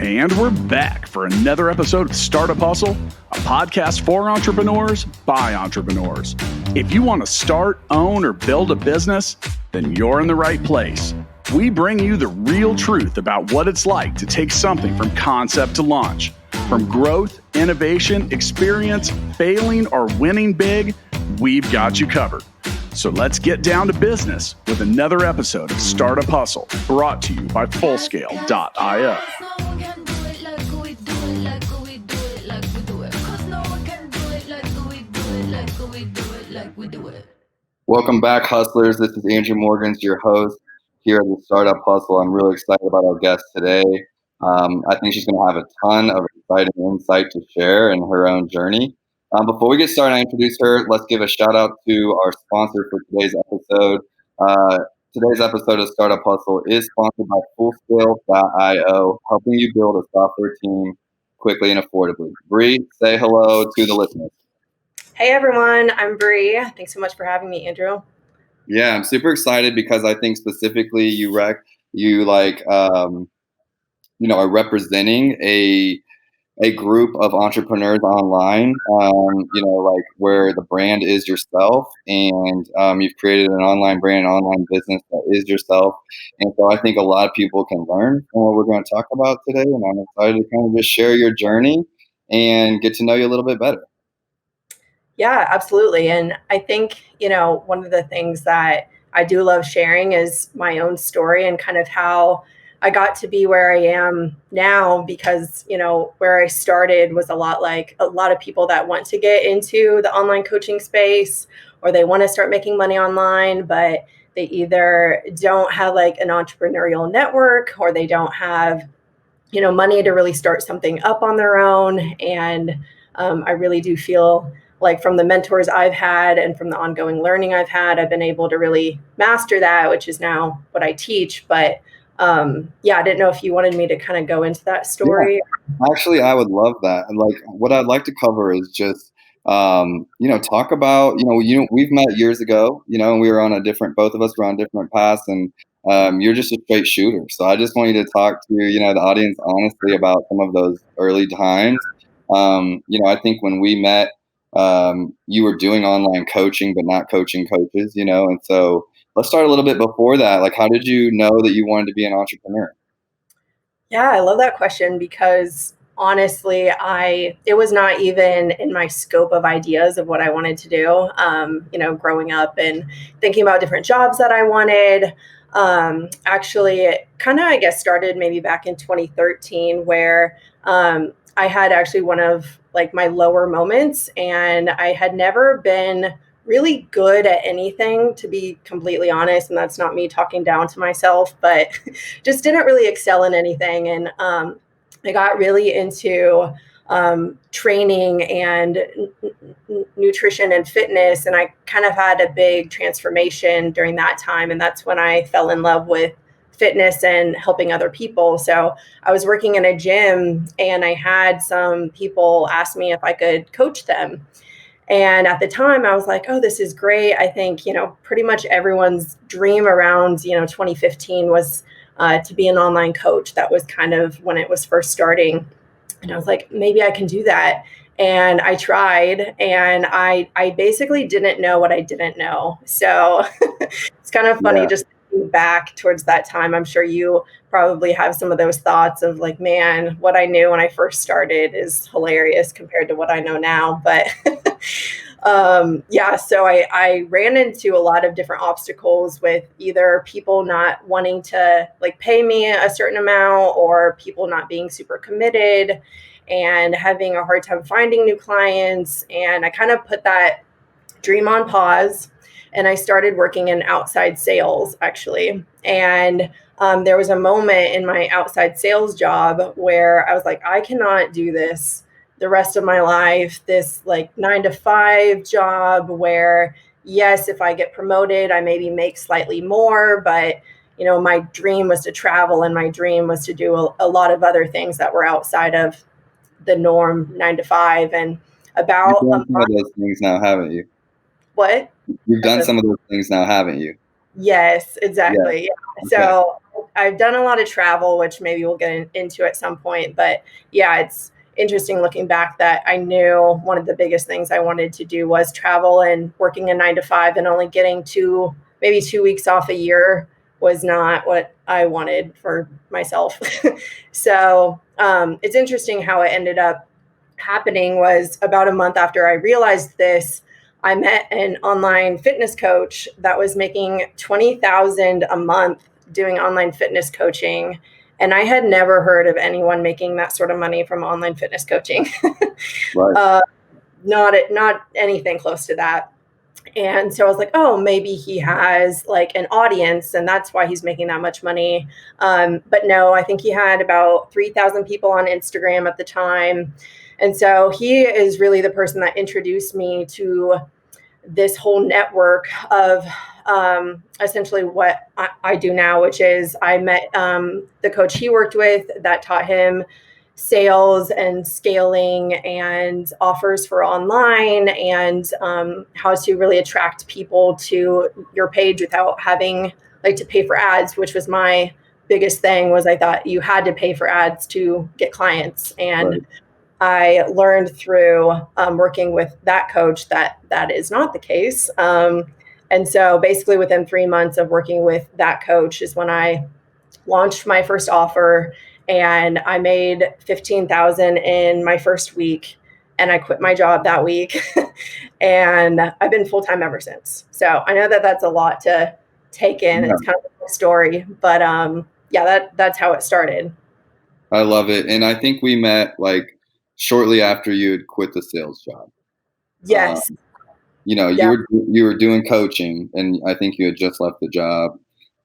And we're back for another episode of Startup Hustle, a podcast for entrepreneurs by entrepreneurs. If you want to start, own, or build a business, then you're in the right place. We bring you the real truth about what it's like to take something from concept to launch. From growth, innovation, experience, failing, or winning big, we've got you covered. So let's get down to business with another episode of Startup Hustle, brought to you by Fullscale.io. Welcome back, hustlers. This is Andrew Morgans, your host here at the Startup Hustle. I'm really excited about our guest today. I think she's going to have a ton of exciting insight to share in her own journey. Before we get started, I introduce her. Let's give a shout out to our sponsor for today's episode. Today's episode of Startup Hustle is sponsored by Fullscale.io, helping you build a software team quickly and affordably. Bri, say hello to the listeners. Hey everyone, I'm Bri. Thanks so much for having me, Andrew. Yeah, I'm super excited because I think specifically you are representing a group of entrepreneurs online, where the brand is yourself, and you've created an online brand, an online business that is yourself. And so I think a lot of people can learn from what we're going to talk about today, and I'm excited to kind of just share your journey and get to know you a little bit better. Yeah, absolutely. And I think, one of the things that I do love sharing is my own story and kind of how I got to be where I am now, because, where I started was a lot like a lot of people that want to get into the online coaching space, or they want to start making money online, but they either don't have like an entrepreneurial network, or they don't have, money to really start something up on their own. And I really do feel like from the mentors I've had and from the ongoing learning I've had, I've been able to really master that, which is now what I teach. But I didn't know if you wanted me to kind of go into that story. Yeah. Actually, I would love that. And like, what I'd like to cover is just, talk about, we've met years ago, and we were both of us were on different paths, and you're just a straight shooter. So I just want you to talk to, the audience honestly about some of those early times. I think when we met, you were doing online coaching, but not coaching coaches, and so let's start a little bit before that. Like, how did you know that you wanted to be an entrepreneur? Yeah, I love that question, because honestly, it was not even in my scope of ideas of what I wanted to do, growing up and thinking about different jobs that I wanted. Actually, it kind of, I guess, started maybe back in 2013, where I had actually one of like my lower moments, and I had never been really good at anything, to be completely honest. And that's not me talking down to myself, but just didn't really excel in anything. And I got really into training and nutrition and fitness. And I kind of had a big transformation during that time. And that's when I fell in love with fitness and helping other people. So I was working in a gym, and I had some people ask me if I could coach them. And at the time I was like, oh, this is great. I think, pretty much everyone's dream around, 2015 was to be an online coach. That was kind of when it was first starting. And I was like, maybe I can do that. And I tried, and I basically didn't know what I didn't know. So it's kind of funny, just back towards that time. I'm sure you probably have some of those thoughts of like, man, what I knew when I first started is hilarious compared to what I know now. But so I ran into a lot of different obstacles with either people not wanting to like pay me a certain amount, or people not being super committed and having a hard time finding new clients. And I kind of put that dream on pause, and I started working in outside sales, actually. And there was a moment in my outside sales job where I was like, I cannot do this the rest of my life, this like 9-to-5 job where, yes, if I get promoted, I maybe make slightly more, but my dream was to travel, and my dream was to do a lot of other things that were outside of the norm 9-to-5. And about You've done some of those things now, haven't you? What? You've done some of those things now, haven't you? Yes, Yeah. exactly. Yeah. Okay. So I've done a lot of travel, which maybe we'll get into at some point. But yeah, it's interesting looking back that I knew one of the biggest things I wanted to do was travel, and working a 9 to 5 and only getting maybe 2 weeks off a year was not what I wanted for myself. So it's interesting how it ended up happening. Was about a month after I realized this, I met an online fitness coach that was making 20,000 a month doing online fitness coaching. And I had never heard of anyone making that sort of money from online fitness coaching. Right. uh, not anything close to that. And so I was like, oh, maybe he has like an audience and that's why he's making that much money. But no, I think he had about 3,000 people on Instagram at the time. And so he is really the person that introduced me to this whole network of essentially what I do now, which is I met the coach he worked with that taught him sales and scaling and offers for online, and how to really attract people to your page without having like to pay for ads, which was my biggest thing. Was I thought you had to pay for ads to get clients, and Right. I learned through working with that coach that that is not the case. And so basically within 3 months of working with that coach is when I launched my first offer, and I made 15,000 in my first week, and I quit my job that week. And I've been full-time ever since. So I know that that's a lot to take in. Yeah. It's kind of a story, but yeah, that's how it started. I love it. And I think we met like shortly after you had quit the sales job. Uh, Yes. you Yeah. were doing coaching, and I think you had just left the job.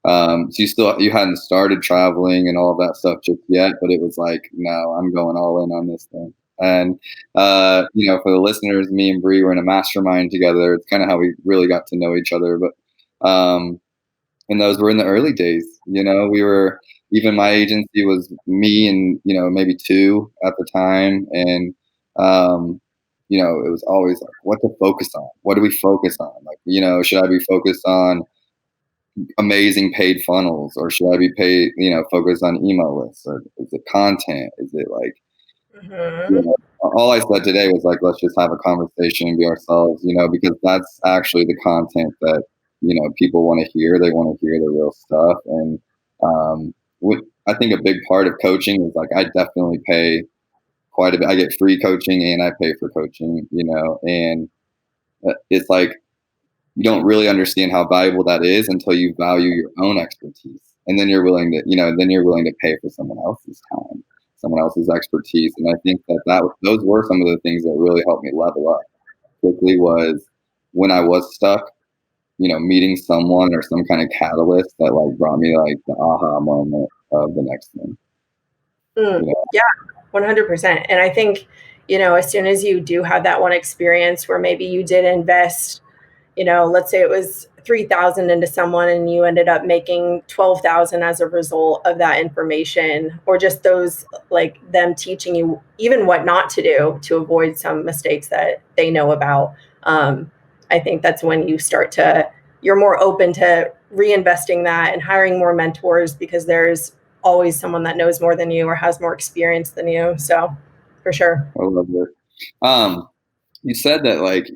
So you hadn't started traveling and all of that stuff just yet, but it was like, no, I'm going all in on this thing. And for the listeners, me and Bri were in a mastermind together. It's kind of how we really got to know each other. But and those were in the early days. We were, even my agency was me and maybe two at the time, and it was always like, what to focus on. What do we focus on? Like, should I be focused on amazing paid funnels, or should I be focused on email lists, or is it content? Is it like, Mhm. all I said today was like, let's just have a conversation and be ourselves, because that's actually the content that, people want to hear. They want to hear the real stuff. And I think a big part of coaching is like, I definitely pay quite a bit. I get free coaching and I pay for coaching, and it's like, you don't really understand how valuable that is until you value your own expertise. And then you're willing to pay for someone else's time, someone else's expertise. And I think those were some of the things that really helped me level up quickly, was when I was stuck, meeting someone or some kind of catalyst that like brought me like the aha moment of the next thing. Yeah, 100%. And I think, as soon as you do have that one experience where maybe you did invest, let's say it was 3,000 into someone and you ended up making 12,000 as a result of that information, or just those, like them teaching you even what not to do to avoid some mistakes that they know about. I think that's when you're more open to reinvesting that and hiring more mentors, because there's always someone that knows more than you or has more experience than you. So for sure. I love it. You said that like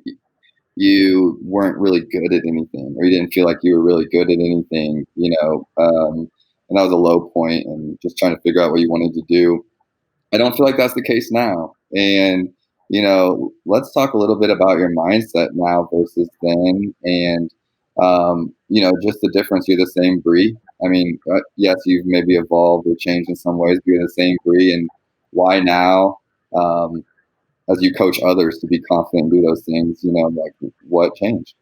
you weren't really good at anything, or you didn't feel like you were really good at anything, and that was a low point, and just trying to figure out what you wanted to do. I don't feel like that's the case now. And, let's talk a little bit about your mindset now versus then. And, just the difference. You're the same Bri. I mean, yes, you've maybe evolved or changed in some ways, but you're the same Bri. And why now? As you coach others to be confident and do those things, like, what changed?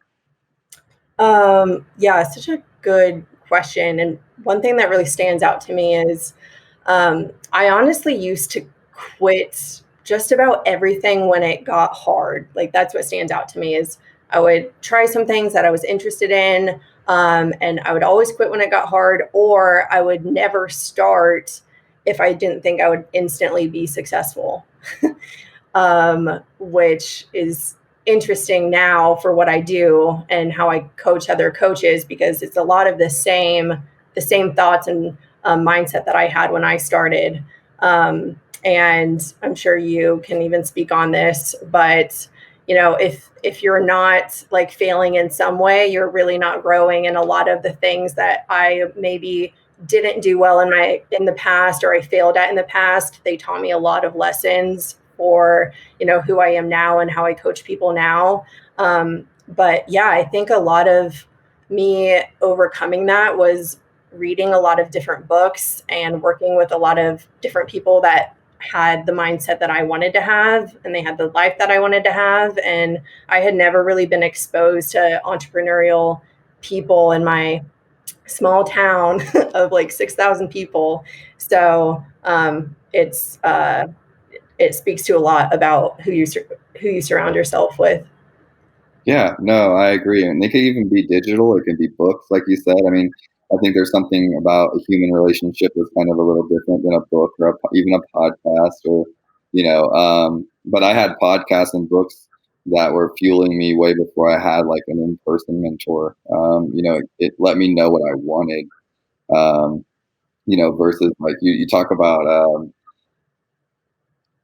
Yeah, such a good question. And one thing that really stands out to me is I honestly used to quit just about everything when it got hard. Like that's what stands out to me is I would try some things that I was interested in, and I would always quit when it got hard, or I would never start if I didn't think I would instantly be successful. Which is interesting now for what I do and how I coach other coaches, because it's a lot of the same thoughts and mindset that I had when I started. And I'm sure you can even speak on this, but if you're not like failing in some way, you're really not growing. And a lot of the things that I maybe didn't do well in the past, or I failed at in the past, they taught me a lot of lessons for who I am now and how I coach people now. But yeah, I think a lot of me overcoming that was reading a lot of different books and working with a lot of different people that had the mindset that I wanted to have, and they had the life that I wanted to have. And I had never really been exposed to entrepreneurial people in my small town of like 6,000 people. So it speaks to a lot about who you surround yourself with. Yeah, no, I agree. And it could even be digital. It could be books, like you said. I mean, I think there's something about a human relationship that's kind of a little different than a book or even a podcast or, but I had podcasts and books that were fueling me way before I had like an in-person mentor. It let me know what I wanted, um, versus like you talk about,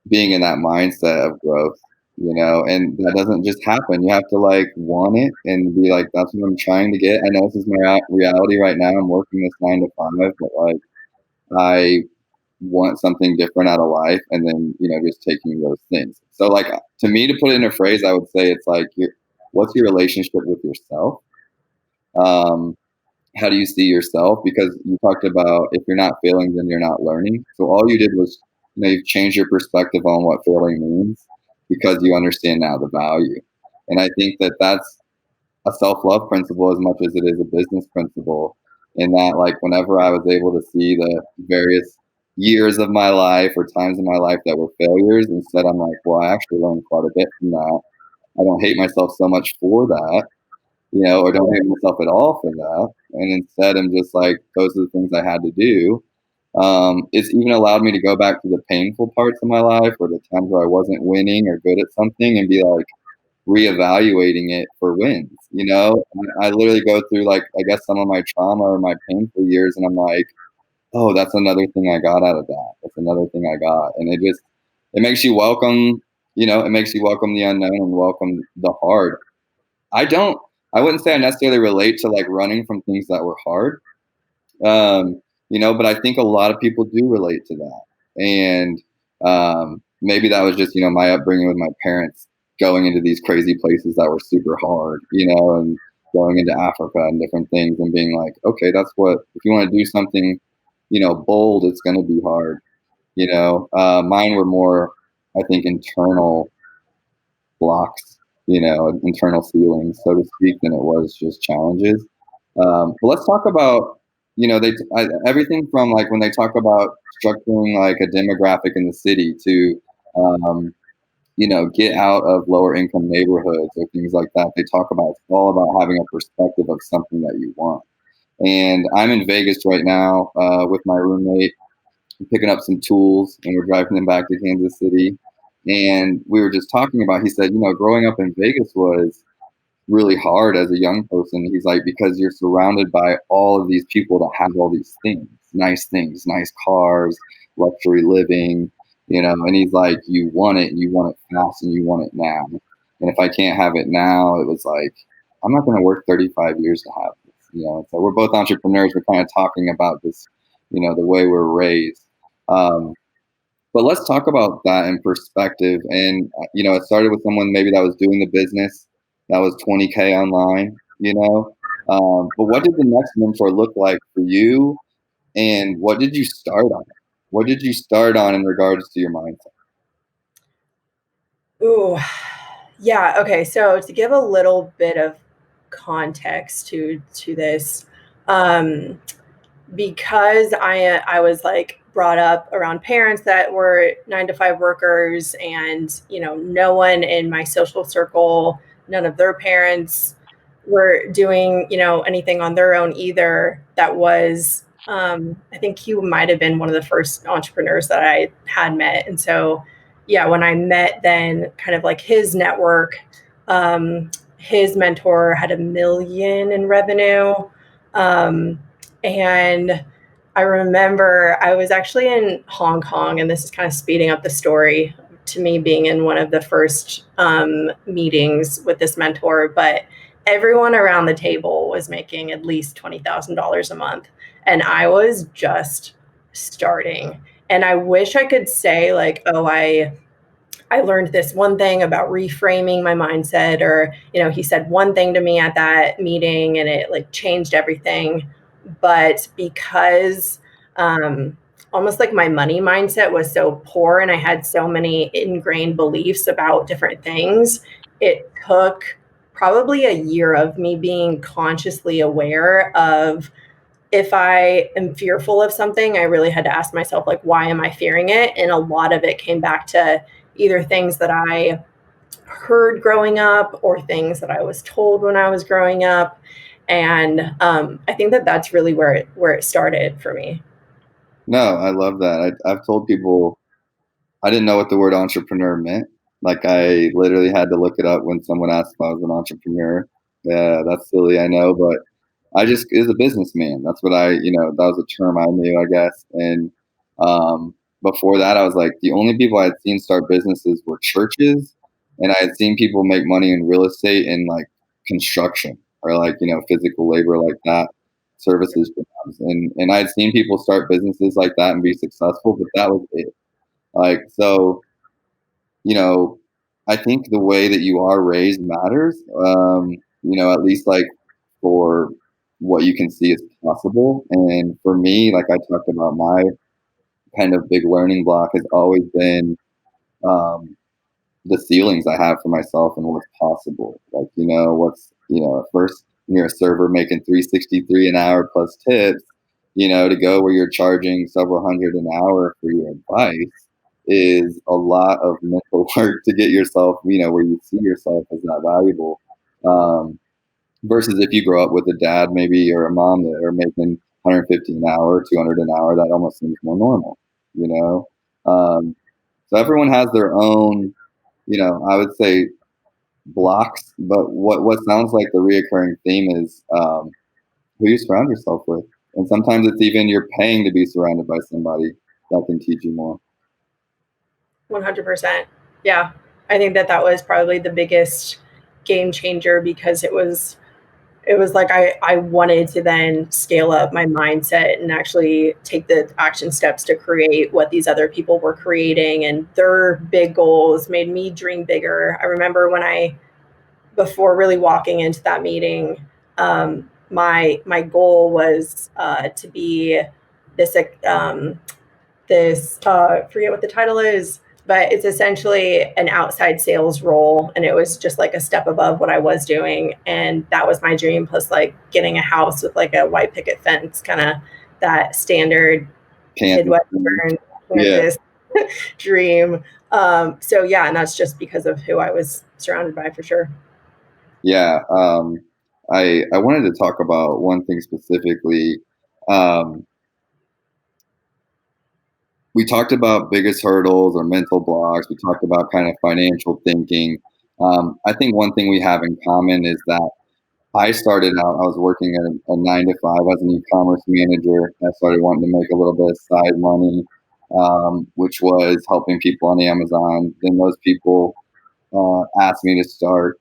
being in that mindset of growth, and that doesn't just happen. You have to like want it and be like, that's what I'm trying to get. I know this is my reality right now. I'm working this 9 to 5, but like I want something different out of life. And then, just taking those things. So like to me, to put it in a phrase, I would say it's like, what's your relationship with yourself? Um, how do you see yourself? Because you talked about if you're not failing, then you're not learning. So all you did was, you've changed your perspective on what failing means because you understand now the value. And I think that that's a self-love principle as much as it is a business principle. In that, like, whenever I was able to see the various years of my life or times in my life that were failures, instead I'm like, well, I actually learned quite a bit from that. I don't hate myself so much for that, or don't hate myself at all for that. And instead, I'm just like, those are the things I had to do. It's even allowed me to go back to the painful parts of my life or the times where I wasn't winning or good at something and be like reevaluating it for wins. I literally go through like, I guess some of my trauma or my painful years, and I'm like, oh, that's another thing I got out of that. That's another thing I got. And it makes you welcome, it makes you welcome the unknown and welcome the hard. I wouldn't say I necessarily relate to like running from things that were hard. But I think a lot of people do relate to that. And maybe that was just, my upbringing with my parents going into these crazy places that were super hard, and going into Africa and different things and being like, okay, if you want to do something, bold, it's going to be hard. Mine were more, I think, internal blocks, internal ceilings, so to speak, than it was just challenges. But let's talk about, everything from like when they talk about structuring like a demographic in the city to, get out of lower income neighborhoods or things like that. They talk about it's all about having a perspective of something that you want. And I'm in Vegas right now with my roommate, picking up some tools, and we're driving them back to Kansas City. And we were just talking about, he said, growing up in Vegas was really hard as a young person. He's like, because you're surrounded by all of these people that have all these things, nice cars, luxury living, and he's like, you want it fast and you want it now. And if I can't have it now, it was like, I'm not going to work 35 years to have this, so we're both entrepreneurs. We're kind of talking about this, the way we're raised. But let's talk about that in perspective. And, it started with someone maybe that was doing the business that was 20K online, but what did the next mentor look like for you? And what did you start on? What did you start on in regards to your mindset? Ooh, yeah. Okay. So to give a little bit of context to this, um, because I was like brought up around parents that were 9 to 5 workers, and no one in my social circle, none of their parents were doing anything on their own either. That was I think he might have been one of the first entrepreneurs that I had met. And so yeah, when I met then kind of like his network, His mentor had $1 million in revenue. And I remember I was actually in Hong Kong, and this is kind of speeding up the story to me being in one of the first meetings with this mentor, but everyone around the table was making at least $20,000 a month. And I was just starting. And I wish I could say like, oh, I learned this one thing about reframing my mindset, or, he said one thing to me at that meeting and it like changed everything. But because almost like my money mindset was so poor and I had so many ingrained beliefs about different things, it took probably a year of me being consciously aware of, if I am fearful of something, I really had to ask myself, like, why am I fearing it? And a lot of it came back to either things that I heard growing up or things that I was told when I was growing up. And I think that that's really where it started for me. No, I love that. I've told people I didn't know what the word entrepreneur meant. Like I literally had to look it up when someone asked if I was an entrepreneur. Yeah, that's silly, I know, but I just is a businessman. That's what that was a term I knew, I guess. And before that, I was like, the only people I had seen start businesses were churches, and I had seen people make money in real estate and like construction or like physical labor like that, services jobs. And I had seen people start businesses like that and be successful, but that was it. Like so, you know, I think the way that you are raised matters. At least like for what you can see is possible. And for me, like I talked about, my kind of big learning block has always been um, the ceilings I have for myself and what's possible. Like, at first you're a server making 363 an hour plus tips, to go where you're charging several hundred an hour for your advice is a lot of mental work to get yourself, where you see yourself as that valuable. Versus if you grow up with a dad maybe or a mom that are making 150 an hour, 200 an hour, that almost seems more normal, you know? So everyone has their own, I would say blocks, but what sounds like the reoccurring theme is who you surround yourself with. And sometimes it's even you're paying to be surrounded by somebody that can teach you more. 100%. Yeah. I think that was probably the biggest game changer, because it was like I wanted to then scale up my mindset and actually take the action steps to create what these other people were creating, and their big goals made me dream bigger. I remember before really walking into that meeting, my goal was to be this forget what the title is, but it's essentially an outside sales role. And it was just like a step above what I was doing. And that was my dream, plus like getting a house with like a white picket fence, kind of that standard Midwestern Kansas dream. So yeah, and that's just because of who I was surrounded by, for sure. Yeah. I wanted to talk about one thing specifically. We talked about biggest hurdles or mental blocks. We talked about kind of financial thinking. I think one thing we have in common is that I started out, I was working at a 9 to 5 as an e-commerce manager. I started wanting to make a little bit of side money, which was helping people on Amazon. Then those people asked me to start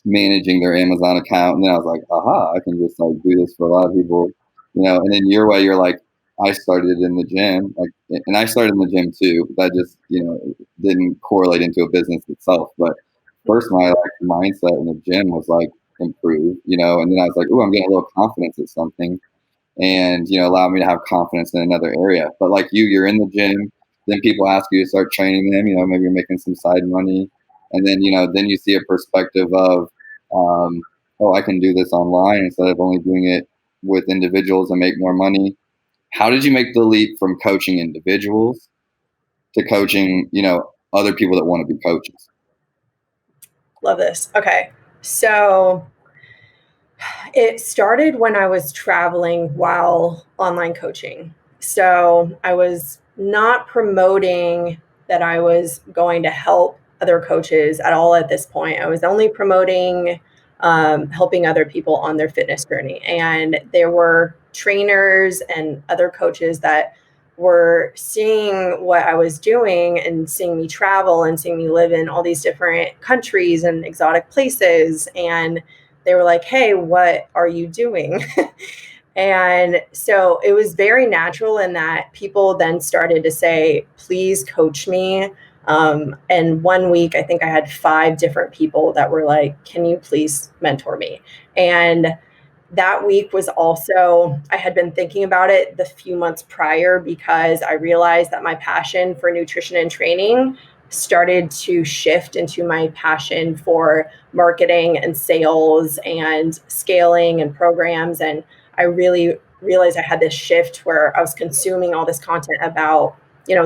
managing their Amazon account. And then I was like, aha, I can just like do this for a lot of people, and then your way, you're like, I started in the gym, and I started in the gym too. That just, didn't correlate into a business itself. But first, my mindset in the gym was like improved, and then I was like, oh, I'm getting a little confidence at something, and allow me to have confidence in another area. But like you're in the gym, then people ask you to start training them. Maybe you're making some side money, and then then you see a perspective of, oh, I can do this online instead of only doing it with individuals and make more money. How did you make the leap from coaching individuals to coaching, other people that want to be coaches? Love this. Okay. So it started when I was traveling while online coaching. So I was not promoting that I was going to help other coaches at all at this point. I was only promoting helping other people on their fitness journey. And there were trainers and other coaches that were seeing what I was doing and seeing me travel and seeing me live in all these different countries and exotic places. And they were like, hey, what are you doing? And so it was very natural in that people then started to say, please coach me. And one week, I think I had 5 different people that were like, can you please mentor me? And that week was also, I had been thinking about it the few months prior because I realized that my passion for nutrition and training started to shift into my passion for marketing and sales and scaling and programs. And I really realized I had this shift where I was consuming all this content about,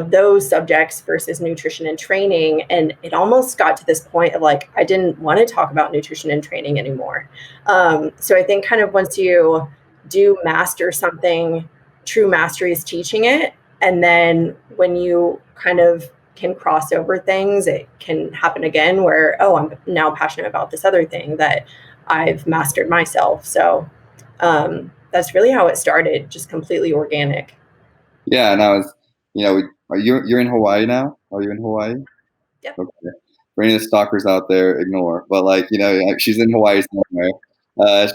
those subjects versus nutrition and training. And it almost got to this point of like, I didn't want to talk about nutrition and training anymore. So I think kind of once you do master something, true mastery is teaching it. And then when you kind of can cross over things, it can happen again where, oh, I'm now passionate about this other thing that I've mastered myself. So that's really how it started, just completely organic. Yeah, and I was, you're in Hawaii now? Are you in Hawaii? Yep. Okay. For any of the stalkers out there, ignore. But she's in Hawaii somewhere.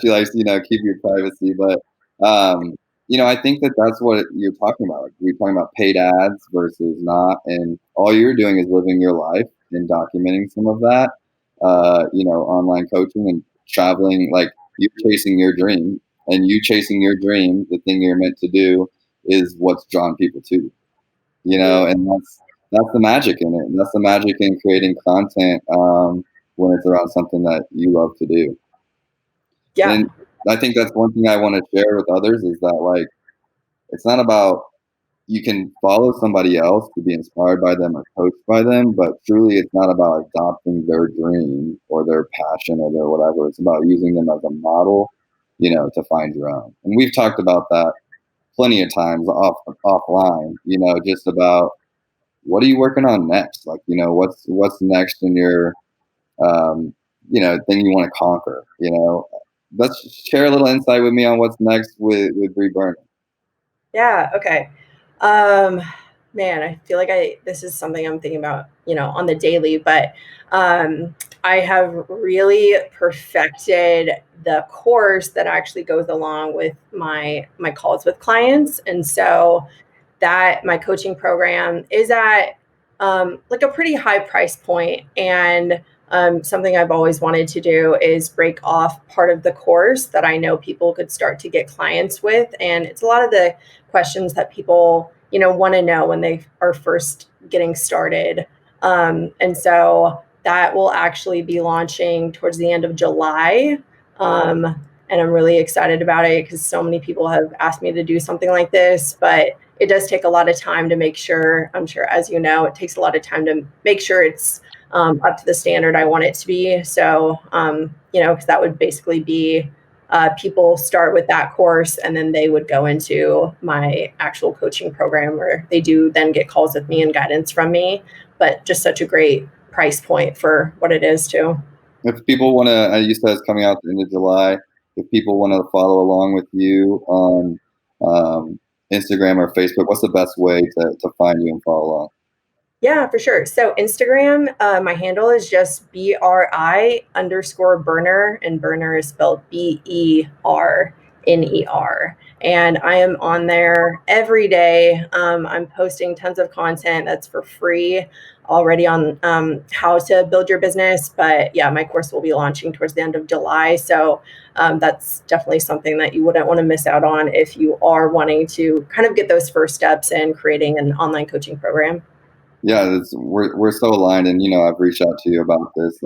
She likes, keep your privacy. But I think that's what you're talking about. Like, you're talking about paid ads versus not, and all you're doing is living your life and documenting some of that. Online coaching and traveling, like you're chasing your dream, and you chasing your dream, the thing you're meant to do, is what's drawn people to you. And that's the magic in it. And that's the magic in creating content when it's around something that you love to do. Yeah. And I think that's one thing I want to share with others is that it's not about you can follow somebody else to be inspired by them or coached by them, but truly it's not about adopting their dream or their passion or their whatever. It's about using them as a model, to find your own. And we've talked about that plenty of times offline, just about what are you working on next? Like, what's next in your, thing you want to conquer, let's share a little insight with me on what's next with Bri Berner. Yeah. Okay. Man, I feel like this is something I'm thinking about, on the daily, but I have really perfected the course that actually goes along with my calls with clients. And so that my coaching program is at like a pretty high price point. And something I've always wanted to do is break off part of the course that I know people could start to get clients with. And it's a lot of the questions that people, want to know when they are first getting started. And so that will actually be launching towards the end of July. And I'm really excited about it because so many people have asked me to do something like this, but it does take a lot of time to make sure, I'm sure, as you know, it takes a lot of time to make sure it's up to the standard I want it to be. So, because that would basically be people start with that course and then they would go into my actual coaching program where they do then get calls with me and guidance from me, but just such a great price point for what it is too. If people want to, you said it's coming out at the end of July. If people want to follow along with you on Instagram or Facebook, what's the best way to find you and follow along? Yeah, for sure. So Instagram, my handle is just BRI_Berner, and Berner is spelled BERNER. And I am on there every day. I'm posting tons of content that's for free already on how to build your business. But yeah, my course will be launching towards the end of July. So that's definitely something that you wouldn't want to miss out on if you are wanting to kind of get those first steps in creating an online coaching program. Yeah, we're so aligned, and I've reached out to you about this.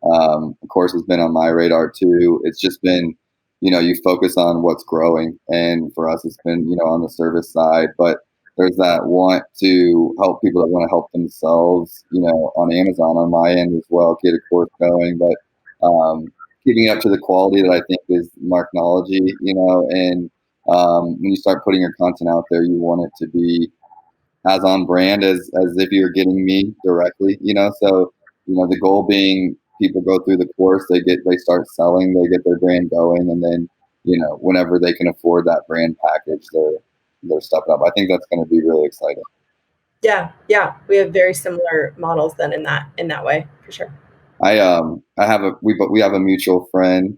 Of course, it's been on my radar too. It's just been, you focus on what's growing, and for us, it's been on the service side. But there's that want to help people that want to help themselves, on Amazon on my end as well, get a course going. But keeping up to the quality that I think is Marknology, and when you start putting your content out there, you want it to be as on brand as if you're getting me directly, so the goal being people go through the course, they start selling, they get their brand going, and then, whenever they can afford that brand package, they're stepping up. I think that's going to be really exciting. Yeah, we have very similar models then in that way, for sure. I have we have a mutual friend,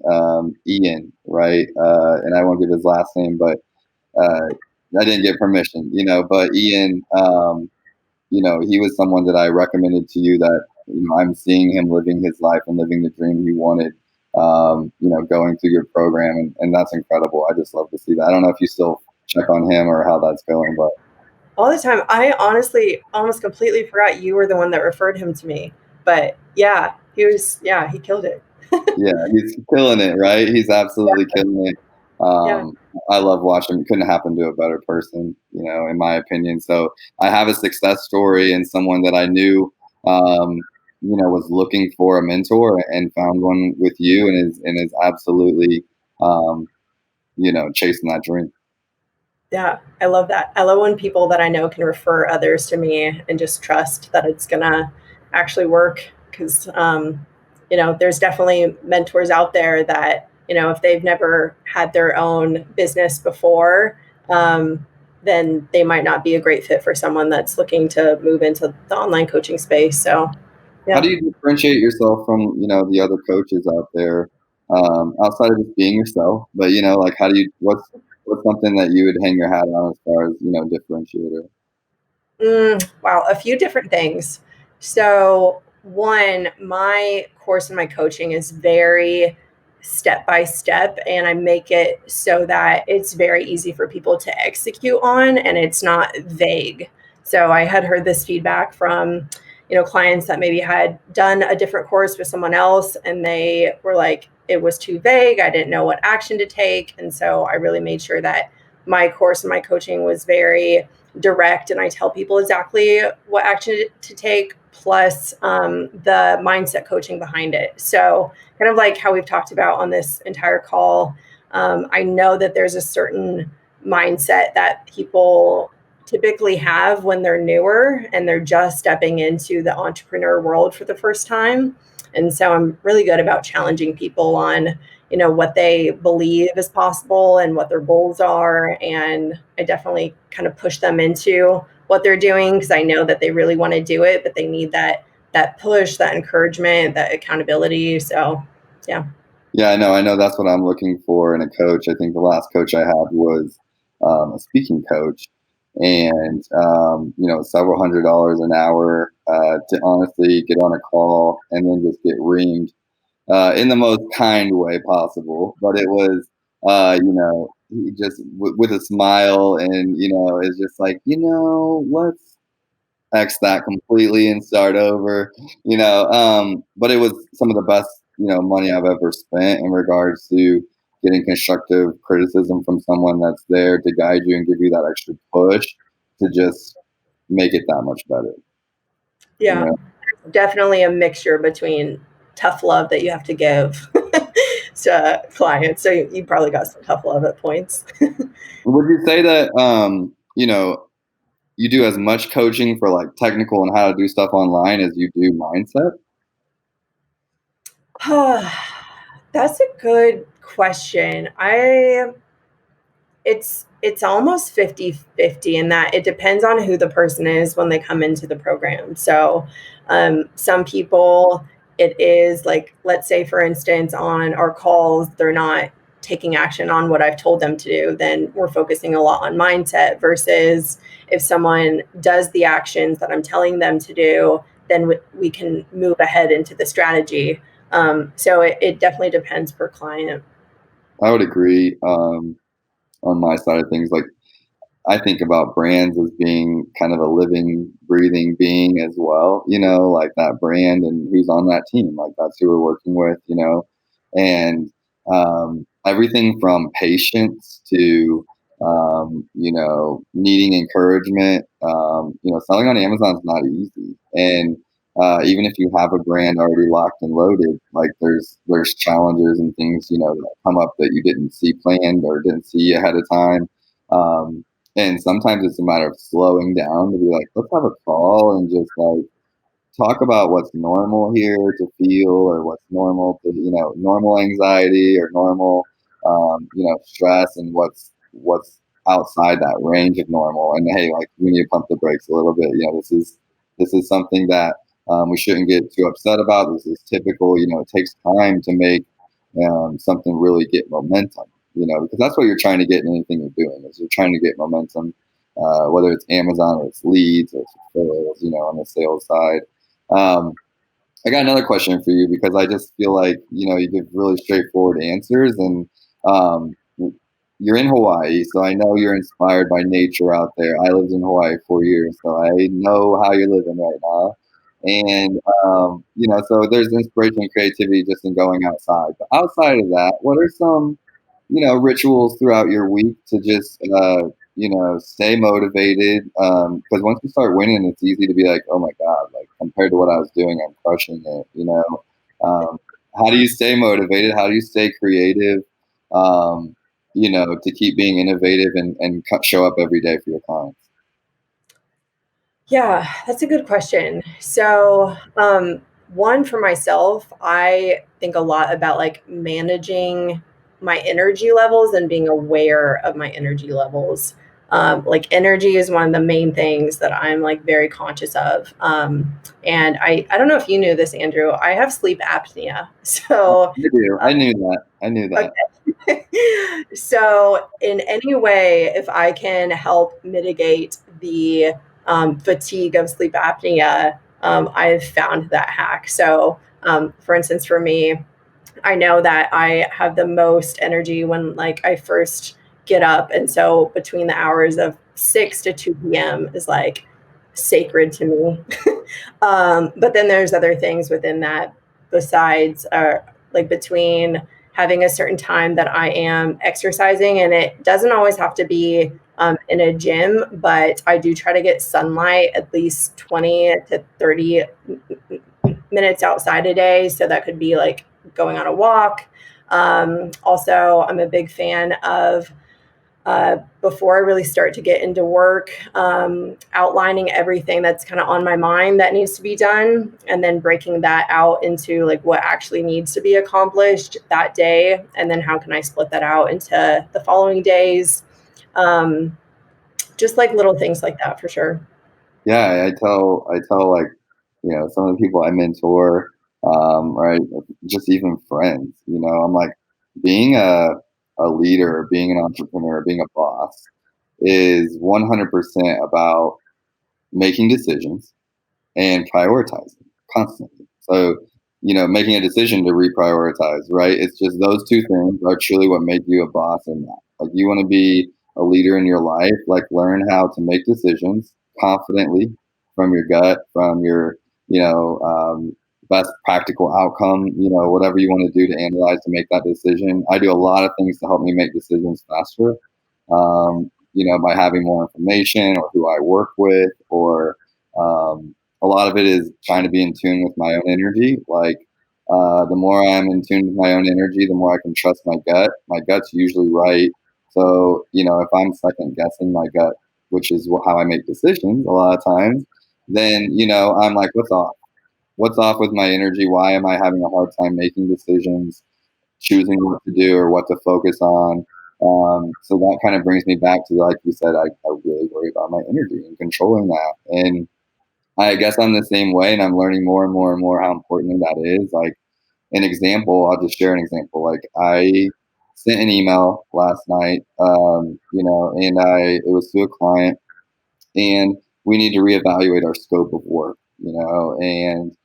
Ian, right? And I won't give his last name, but I didn't get permission, but Ian, he was someone that I recommended to you that, I'm seeing him living his life and living the dream he wanted, going through your program. And that's incredible. I just love to see that. I don't know if you still check on him or how that's going, but. All the time. I honestly almost completely forgot you were the one that referred him to me. But yeah, he killed it. Yeah, he's killing it, right? He's absolutely killing it. I love watching him. Couldn't happen to a better person, in my opinion. So I have a success story and someone that I knew, was looking for a mentor and found one with you and is absolutely, chasing that dream. Yeah, I love that. I love when people that I know can refer others to me and just trust that it's gonna actually work. Because there's definitely mentors out there that, if they've never had their own business before, then they might not be a great fit for someone that's looking to move into the online coaching space. So, yeah. How do you differentiate yourself from, the other coaches out there, outside of just being yourself? But, like, what's something that you would hang your hat on as far as, differentiator? Wow, a few different things. So, one, my course and my coaching is very step by step, and I make it so that it's very easy for people to execute on and it's not vague. So, I had heard this feedback from, clients that maybe had done a different course with someone else and they were like, it was too vague. I didn't know what action to take. And so, I really made sure that my course and my coaching was very direct, and I tell people exactly what action to take, plus the mindset coaching behind it. So, kind of like how we've talked about on this entire call, I know that there's a certain mindset that people typically have when they're newer and they're just stepping into the entrepreneur world for the first time. And so I'm really good about challenging people on, what they believe is possible and what their goals are. And I definitely kind of push them into what they're doing because I know that they really want to do it, but they need that push, that encouragement, that accountability. So, yeah. Yeah, I know that's what I'm looking for in a coach. I think the last coach I had was a speaking coach, and several $100s an hour to honestly get on a call and then just get reamed in the most kind way possible. But it was, he just with a smile, and it's just like, let's X that completely and start over. But it was some of the best, money I've ever spent in regards to getting constructive criticism from someone that's there to guide you and give you that extra push to just make it that much better. Yeah, definitely a mixture between tough love that you have to give to clients. So you probably got some tough love at points. Would you say that, you do as much coaching for like technical and how to do stuff online as you do mindset? That's a good question. It's almost 50-50 in that it depends on who the person is when they come into the program. So some people, it is like, let's say for instance, on our calls, they're not taking action on what I've told them to do, then we're focusing a lot on mindset, versus if someone does the actions that I'm telling them to do, then we can move ahead into the strategy. So it definitely depends per client. I would agree. On my side of things, like, I think about brands as being kind of a living, breathing being as well, like that brand and who's on that team, like that's who we're working with, and everything from patience to, needing encouragement. Selling on Amazon is not easy. And even if you have a brand already locked and loaded, like there's challenges and things, that come up that you didn't see planned or didn't see ahead of time. And sometimes it's a matter of slowing down to be like, let's have a call and just like talk about what's normal here to feel, or what's normal to, normal anxiety or normal, stress, and what's outside that range of normal. And hey, like, we need to pump the brakes a little bit. This is something that we shouldn't get too upset about. This is typical. It takes time to make something really get momentum. Because that's what you're trying to get in anything you're doing, is you're trying to get momentum, whether it's Amazon or it's leads or it's sales, on the sales side. I got another question for you, because I just feel like, you give really straightforward answers, and um, you're in Hawaii, so I know you're inspired by nature out there. I lived in Hawaii 4 years, so I know how you're living right now. And, so there's inspiration and creativity just in going outside. But outside of that, what are some, rituals throughout your week to just, stay motivated? Because once you start winning, it's easy to be like, oh my God, like, compared to what I was doing, I'm crushing it. How do you stay motivated? How do you stay creative? Um, to keep being innovative and show up every day for your clients? Yeah, that's a good question. So, one for myself, I think a lot about like managing my energy levels and being aware of my energy levels. Like energy is one of the main things that I'm like very conscious of. And I don't know if you knew this, Andrew. I have sleep apnea. So, I do. I knew that. I knew that. okay. So, in any way, if I can help mitigate the fatigue of sleep apnea, I've found that hack. So, for instance, for me, I know that I have the most energy when like I first get up, and so between the hours of 6 to 2 p.m. is like sacred to me. But then there's other things within that besides, like between having a certain time that I am exercising, and it doesn't always have to be in a gym, but I do try to get sunlight at least 20 to 30 minutes outside a day. So that could be like going on a walk. Also, I'm a big fan of before I really start to get into work, outlining everything that's kind of on my mind that needs to be done, and then breaking that out into like what actually needs to be accomplished that day, and then how can I split that out into the following days. Um, just like little things like that for sure. Yeah, I tell, like, some of the people I mentor, right, just even friends, I'm like, being a leader, being an entrepreneur, being a boss is 100% about making decisions and prioritizing constantly. So, making a decision to reprioritize, right? It's just those two things are truly what make you a boss in that. Like, you want to be a leader in your life, like, learn how to make decisions confidently from your gut, from your, best practical outcome, whatever you want to do to analyze to make that decision. I do a lot of things to help me make decisions faster, by having more information, or who I work with, or, a lot of it is trying to be in tune with my own energy. Like, the more I'm in tune with my own energy, the more I can trust my gut. My gut's usually right. So, if I'm second guessing my gut, which is how I make decisions a lot of times, then, I'm like, what's off? What's off with my energy? Why am I having a hard time making decisions, choosing what to do or what to focus on? So that kind of brings me back to, like you said, I really worry about my energy and controlling that. And I guess I'm the same way, and I'm learning more and more and more how important that is. Like, an example, I'll just share an example. Like, I sent an email last night, and it was to a client, and we need to reevaluate our scope of work, and,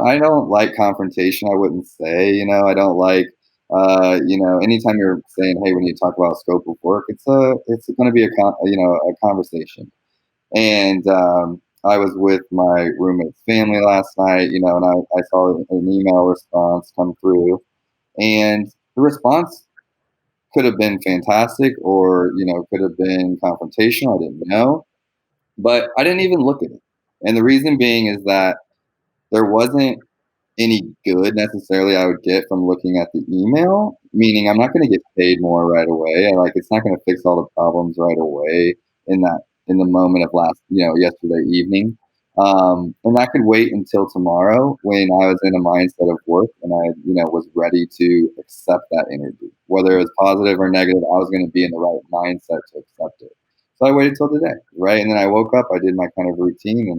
I don't like confrontation. I wouldn't say, I don't like, anytime you're saying, hey, we need to talk about scope of work, it's going to be a conversation. And I was with my roommate's family last night, and I saw an email response come through, and the response could have been fantastic, or, could have been confrontational. I didn't know, but I didn't even look at it. And the reason being is that there wasn't any good necessarily I would get from looking at the email, meaning I'm not going to get paid more right away. And, like, it's not going to fix all the problems right away in the moment of yesterday evening. And that could wait until tomorrow when I was in a mindset of work and I, was ready to accept that energy. Whether it was positive or negative, I was going to be in the right mindset to accept it. So I waited till today, right? And then I woke up, I did my kind of routine, and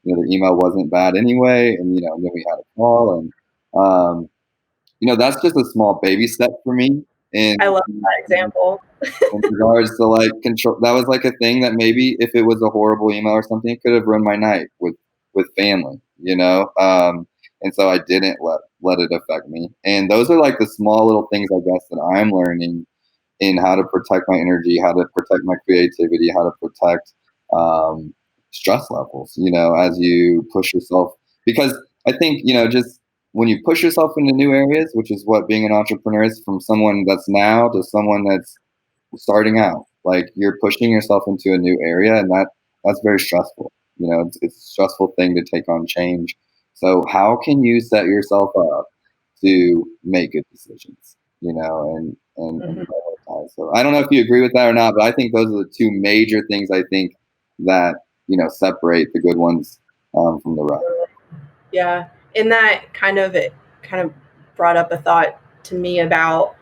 the email wasn't bad anyway. And, then we had a call. And, that's just a small baby step for me. And I love that example. in regards to like control, that was like a thing that maybe if it was a horrible email or something, it could have ruined my night with family, and so I didn't let it affect me. And those are like the small little things, I guess, that I'm learning in how to protect my energy, how to protect my creativity, how to protect stress levels, as you push yourself. Because I think, just when you push yourself into new areas, which is what being an entrepreneur is, from someone that's now to someone that's starting out, like you're pushing yourself into a new area, and that's very stressful. It's a stressful thing to take on change. So how can you set yourself up to make good decisions, and prioritize? So I don't know if you agree with that or not, but I think those are the two major things I think that, separate the good ones from the rest. Yeah. And that it kind of brought up a thought to me about,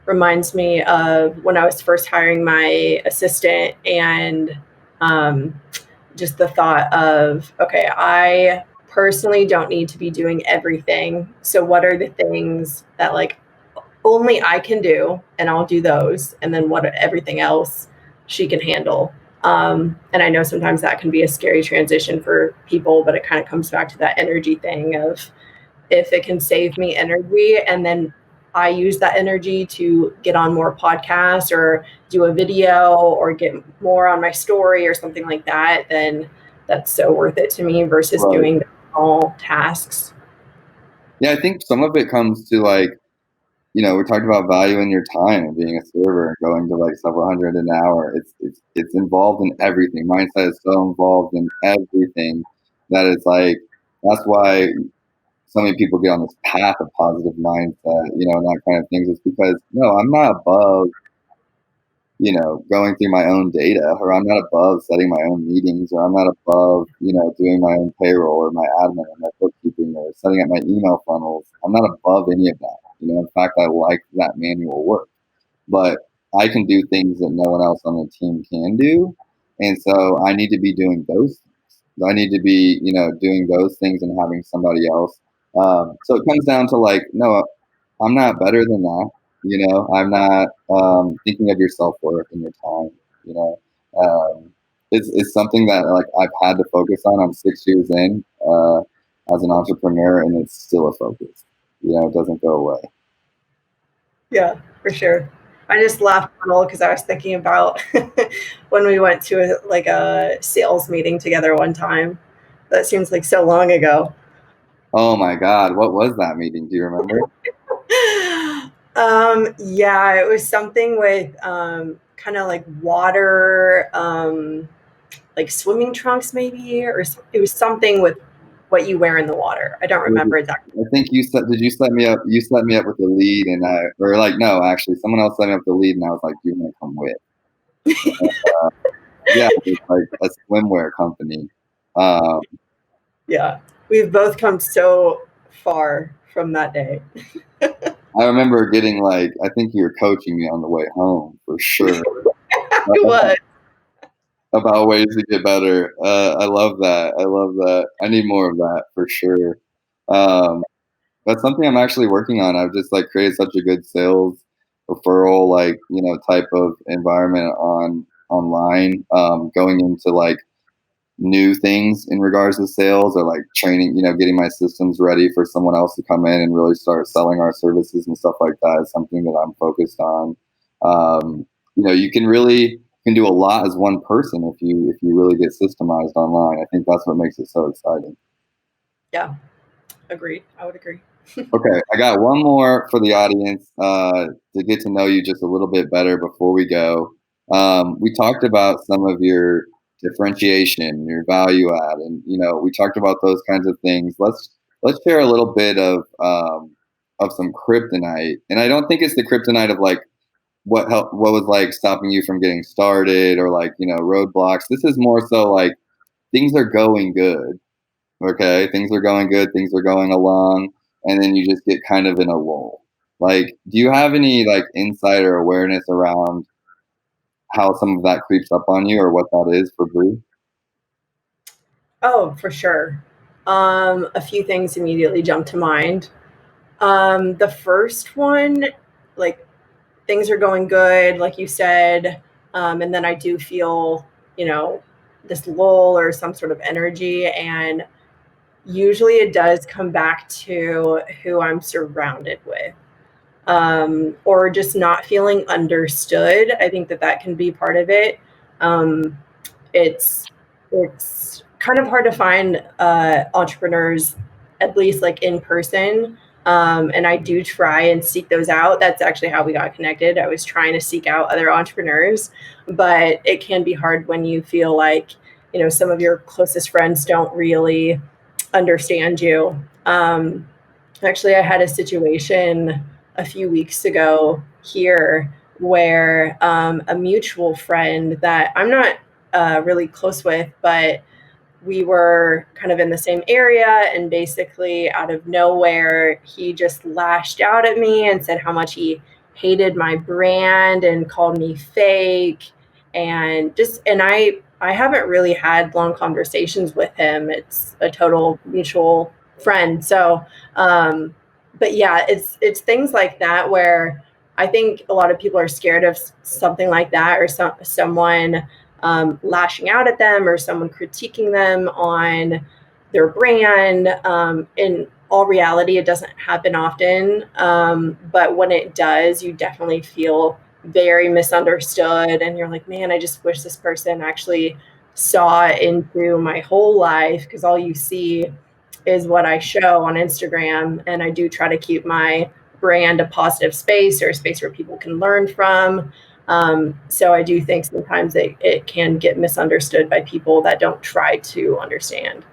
reminds me of when I was first hiring my assistant, and just the thought of, okay, I personally don't need to be doing everything. So what are the things that like only I can do, and I'll do those, and then what everything else she can handle. And I know sometimes that can be a scary transition for people, but it kind of comes back to that energy thing of, if it can save me energy, and then I use that energy to get on more podcasts or do a video or get more on my story or something like that, then that's so worth it to me versus Right. doing the small tasks. Yeah, I think some of it comes to like, we talked about valuing your time and being a server and going to like several hundred an hour. It's involved in everything. Mindset is so involved in everything that it's like, that's why so many people get on this path of positive mindset, and that kind of things. It's because, no, I'm not above, going through my own data, or I'm not above setting my own meetings, or I'm not above, doing my own payroll or my admin or my bookkeeping or setting up my email funnels. I'm not above any of that. In fact, I like that manual work, but I can do things that no one else on the team can do. And so I need to be doing those things. I need to be, doing those things and having somebody else. So it comes down to like, no, I'm not better than that. I'm not thinking of your self-worth and your time. It's something that like I've had to focus on. I'm 6 years in as an entrepreneur, and it's still a focus. It doesn't go away. Yeah, for sure. I just laughed a little because I was thinking about when we went to a sales meeting together one time. That seems like so long ago. Oh my God, what was that meeting? Do you remember? Yeah, it was something with kind of like water, like swimming trunks maybe, or it was something with what you wear in the water. I don't remember exactly. I think did you set me up? You set me up with the lead, and or like, no, actually, someone else set me up with the lead, and I was like, "You're gonna come with." Yeah, it's like a swimwear company. Yeah, we've both come so far from that day. I remember getting like, I think you were coaching me on the way home for sure. It was. About ways to get better. I love that. I love that. I need more of that for sure. That's something I'm actually working on. I've just like created such a good sales referral, like, type of environment online, going into like new things in regards to sales, or like training, getting my systems ready for someone else to come in and really start selling our services and stuff like that is something that I'm focused on. You can do a lot as one person if you really get systemized online. I think that's what makes it so exciting. Yeah, agreed. I would agree. Okay, I got one more for the audience to get to know you just a little bit better before we go. We talked about some of your differentiation, your value add, and we talked about those kinds of things. Let's share a little bit of some kryptonite, and I don't think it's the kryptonite of like what was like stopping you from getting started, or like roadblocks. This is more so like things are going good. Okay, things are going good, things are going along, and then you just get kind of in a lull. Like, do you have any like insight or awareness around how some of that creeps up on you or what that is for Bri? Oh, for sure. A few things immediately jump to mind. The first one, like things are going good, like you said, and then I do feel, you know, this lull or some sort of energy, and usually it does come back to who I'm surrounded with, or just not feeling understood. I think that that can be part of it. Um, it's it's kind of hard to find entrepreneurs, at least like in person. And I do try and seek those out. That's actually how we got connected. I was trying to seek out other entrepreneurs, but it can be hard when you feel like, you know, some of your closest friends don't really understand you. Actually, I had a situation a few weeks ago here where a mutual friend that I'm not really close with, but we were kind of in the same area, and basically out of nowhere he just lashed out at me and said how much he hated my brand and called me fake, and I haven't really had long conversations with him. It's a total mutual friend. So but yeah, it's things like that where I think a lot of people are scared of something like that, or someone lashing out at them, or someone critiquing them on their brand. In all reality, it doesn't happen often. But when it does, you definitely feel very misunderstood. And you're like, man, I just wish this person actually saw into my whole life, because all you see is what I show on Instagram. And I do try to keep my brand a positive space, or a space where people can learn from. So I do think sometimes it can get misunderstood by people that don't try to understand.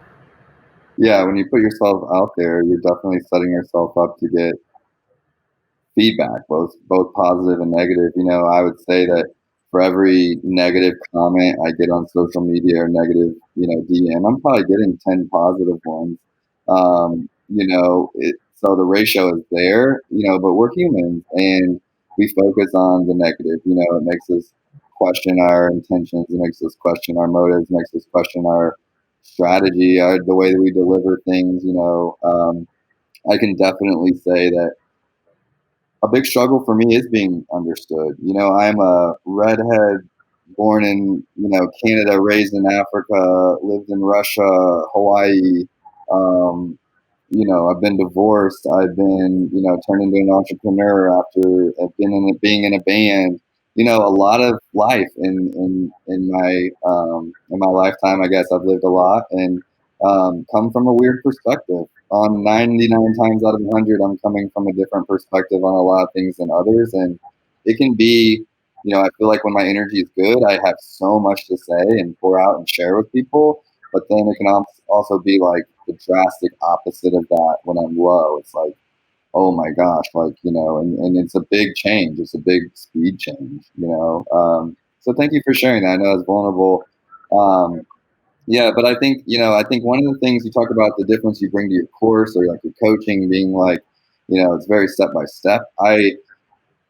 Yeah, when you put yourself out there, you're definitely setting yourself up to get feedback, both positive and negative. You know, I would say that for every negative comment I get on social media or negative, DM, I'm probably getting 10 positive ones. So the ratio is there, but we're humans and we focus on the negative. It makes us question our intentions, it makes us question our motives, it makes us question our strategy, the way that we deliver things. I can definitely say that a big struggle for me is being understood. I'm a redhead, born in, Canada, raised in Africa, lived in Russia, Hawaii. Um, I've been divorced. I've been, turned into an entrepreneur after I've been being in a band. A lot of life in my lifetime. I guess I've lived a lot and come from a weird perspective. On 99 times out of 100, I'm coming from a different perspective on a lot of things than others, and it can be. I feel like when my energy is good, I have so much to say and pour out and share with people. But then it can also be like the drastic opposite of that when I'm low. It's like, oh my gosh, and it's a big change. It's a big speed change. So thank you for sharing that. I know it's vulnerable. Yeah, but I think one of the things you talk about, the difference you bring to your course or like your coaching being like, it's very step by step. I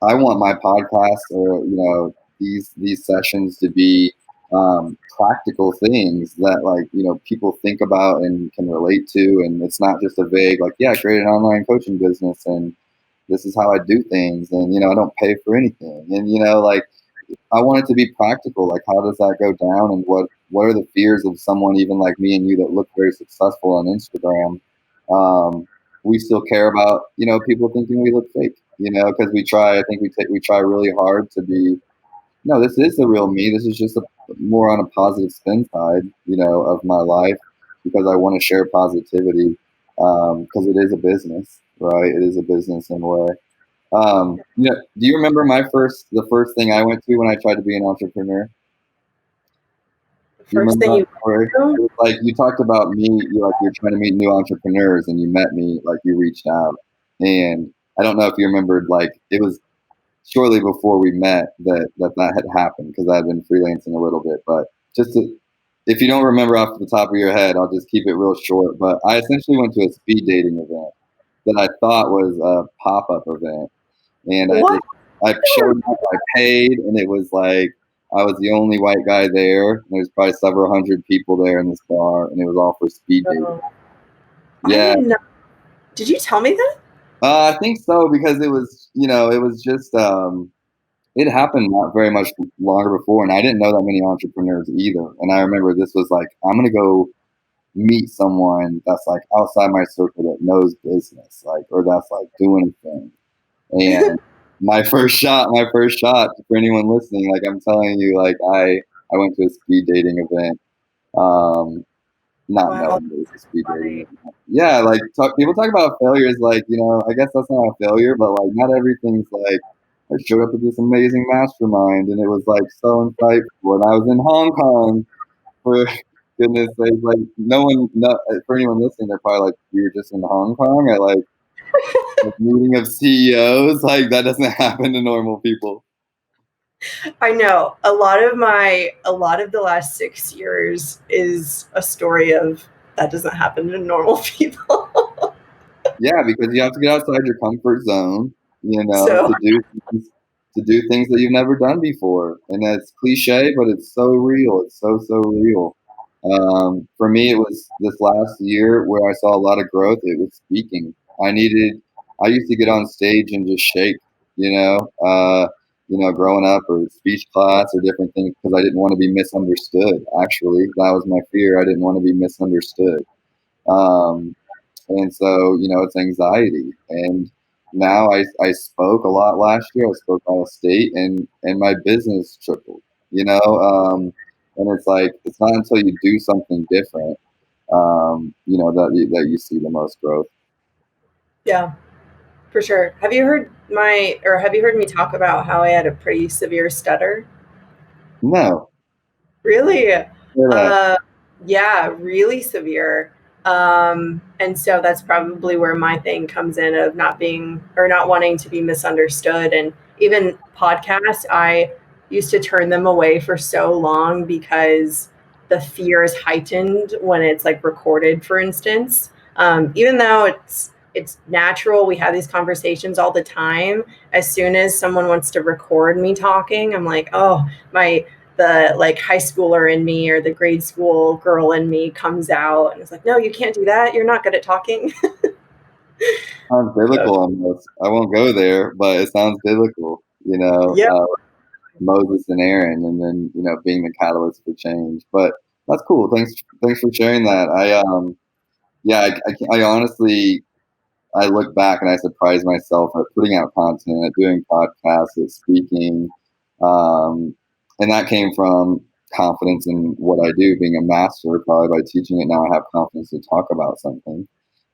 want my podcast or these sessions to be practical things that people think about and can relate to, and it's not just a vague like, yeah, I created an online coaching business and this is how I do things, and I don't pay for anything, and I want it to be practical. Like, how does that go down, and what are the fears of someone even like me and you that look very successful on Instagram? We still care about people thinking we look fake. Because we try. I think we try really hard to be. No, this is the real me. This is just more on a positive spin side, of my life, because I want to share positivity. Because it is a business, right? It is a business in a way. Do you remember the first thing I went to when I tried to be an entrepreneur? The Do you first remember thing that you story? It do, was like you talked about me, you're trying to meet new entrepreneurs and you met me, like you reached out. And I don't know if you remembered, like it was shortly before we met that had happened because I've been freelancing a little bit. But just to if you don't remember off the top of your head, I'll just keep it real short. But I essentially went to a speed dating event that I thought was a pop-up event. And What? I showed up, I paid, and it was like I was the only white guy there. And there's probably several hundred people there in this bar, and it was all for speed dating. Oh, I Yeah, did not. Did you tell me that? I think so because it was, it was just it happened not very much longer before, and I didn't know that many entrepreneurs either. And I remember this was like, I'm gonna go meet someone that's like outside my circle that knows business, like, or that's like doing a thing. And my first shot for anyone listening, like I'm telling you, like I went to a speed dating event, not Wow, knowing it was a speed dating funny. event. Yeah, like people talk about failures, like I guess that's not a failure, but like not everything's like I showed up at this amazing mastermind and it was like so insightful, and I was in Hong Kong for goodness sake, like no, for anyone listening, they're probably like, we were just in Hong Kong at like a meeting of CEOs, like that doesn't happen to normal people. I know a lot of the last 6 years is a story of that doesn't happen to normal people. Yeah, because you have to get outside your comfort zone, So to do things that you've never done before, and that's cliche, but it's so real. It's so real. For me, it was this last year where I saw a lot of growth. It was speaking. I used to get on stage and just shake, you know, uh, growing up or speech class or different things because I didn't want to be misunderstood. Actually, that was my fear. I didn't want to be misunderstood. Um, and so, it's anxiety. And now I spoke a lot last year. I spoke out of state, and my business tripled, and it's like, it's not until you do something different, that you see the most growth. yeah, for sure. Have you heard me talk about how I had a pretty severe stutter? No. Really? Yeah. Yeah, really severe. And so that's probably where my thing comes in of not being or not wanting to be misunderstood. And even podcasts, I used to turn them away for so long because the fear is heightened when it's like recorded, for instance. Even though it's natural, we have these conversations all the time. As soon as someone wants to record me talking, I'm like, oh, the like high schooler in me or the grade school girl in me comes out and it's like, no, you can't do that. You're not good at talking. Sounds So, biblical almost. I won't go there, but it sounds biblical, yeah. Moses and Aaron, and then, being the catalyst for change. But that's cool. Thanks for sharing that. Yeah, I honestly, I look back and I surprise myself at putting out content, at doing podcasts, at speaking, um, and that came from confidence in what I do, being a master. Probably by teaching it now, I have confidence to talk about something.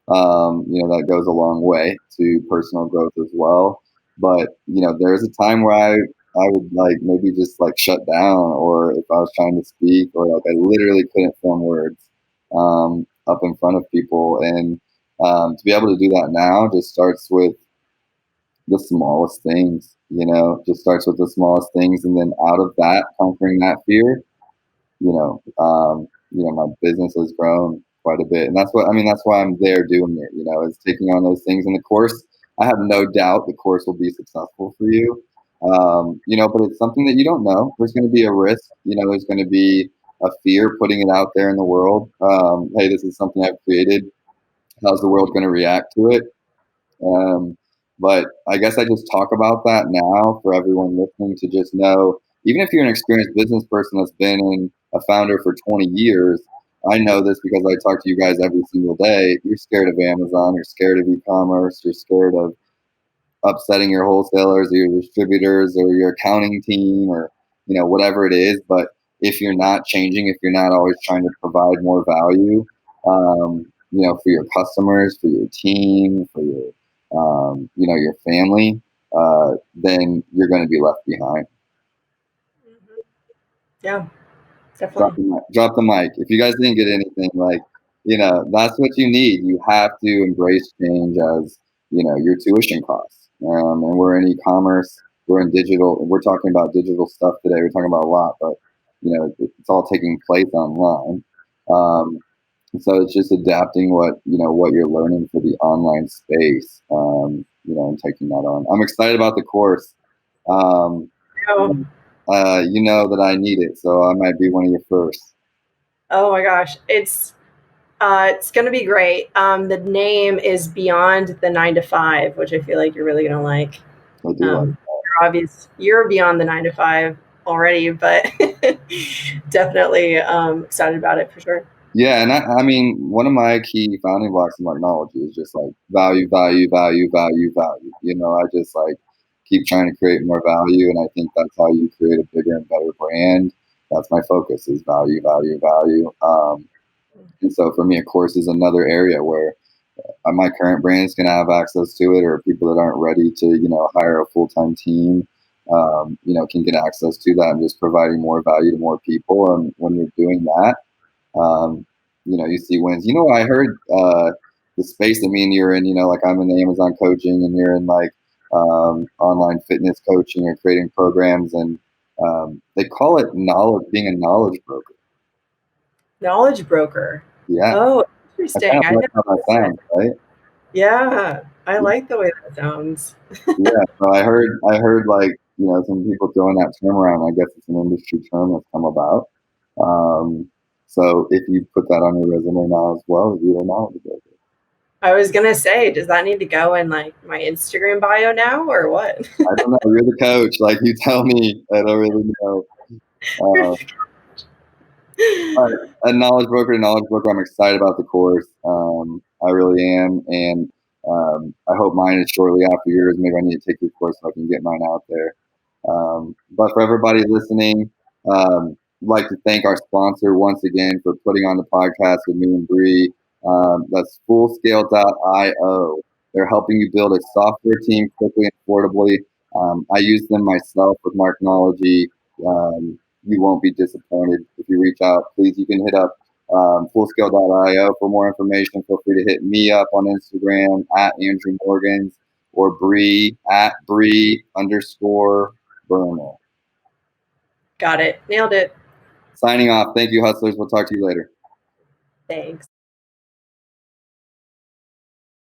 That goes a long way to personal growth as well. But there's a time where I would like maybe just like shut down, or if I was trying to speak, or like I literally couldn't form words up in front of people. And to be able to do that now just starts with the smallest things. Just starts with the smallest things, and then out of that, conquering that fear, my business has grown quite a bit, and that's why I'm there doing it. Is taking on those things. And the course, I have no doubt the course will be successful for you. But it's something that you don't know. There's going to be a risk. There's going to be a fear putting it out there in the world. Hey, this is something I've created. How's the world going to react to it? But I guess I just talk about that now for everyone listening to just know, even if you're an experienced business person that's been a founder for 20 years, I know this because I talk to you guys every single day. You're scared of Amazon, you're scared of e-commerce, you're scared of upsetting your wholesalers or your distributors or your accounting team or, whatever it is. But if you're not changing, if you're not always trying to provide more value, for your customers, for your team, for your family, then you're going to be left behind. Mhm. Yeah, definitely. Drop the mic. If you guys didn't get anything, like, that's what you need. You have to embrace change as, your tuition costs. And we're in e-commerce, we're in digital, we're talking about digital stuff today. We're talking about a lot, but it's all taking place online. And so it's just adapting what you're learning for the online space, and taking that on. I'm excited about the course. Um, Oh, you know that I need it, so I might be one of your first. oh my gosh. It's going to be great. The name is Beyond the 9 to 5, which I feel like you're really going to like. I do like. You're beyond the 9 to 5 already, but definitely excited about it for sure. Yeah, and I mean, one of my key founding blocks in Marknology is just like value, value, value, value, value. I just like keep trying to create more value, and I think that's how you create a bigger and better brand. That's my focus is value, value, value. And so for me, of course, is another area where my current brands can have access to it, or people that aren't ready to hire a full-time team, can get access to that, and just providing more value to more people. And when you're doing that, you see wins. I heard the space that me and you're in, like I'm in the Amazon coaching and you're in like online fitness coaching or creating programs, and they call it being a knowledge broker. Knowledge broker. Yeah. Oh, I interesting. kind of I like never how that heard sounds, right? Yeah, I like the way that sounds. Yeah. So I heard like, some people throwing that term around. I guess it's an industry term that's come about. So if you put that on your resume now as well, you're a knowledge broker. I was gonna say, does that need to go in like my Instagram bio now or what? I don't know. You're the coach. Like you tell me. I don't really know. A knowledge broker to knowledge broker. I'm excited about the course. I really am, and I hope mine is shortly after yours. Maybe I need to take your course so I can get mine out there. But for everybody listening, I'd like to thank our sponsor once again for putting on the podcast with me and Bri. That's Fullscale.io. They're helping you build a software team quickly and affordably. I use them myself with Marknology. You won't be disappointed if you reach out. Please, you can hit up Fullscale.io for more information. Feel free to hit me up on Instagram at Andrew Morgans or Bri at Bri_Berner. Got it. Nailed it. Signing off. Thank you, hustlers. We'll talk to you later. Thanks.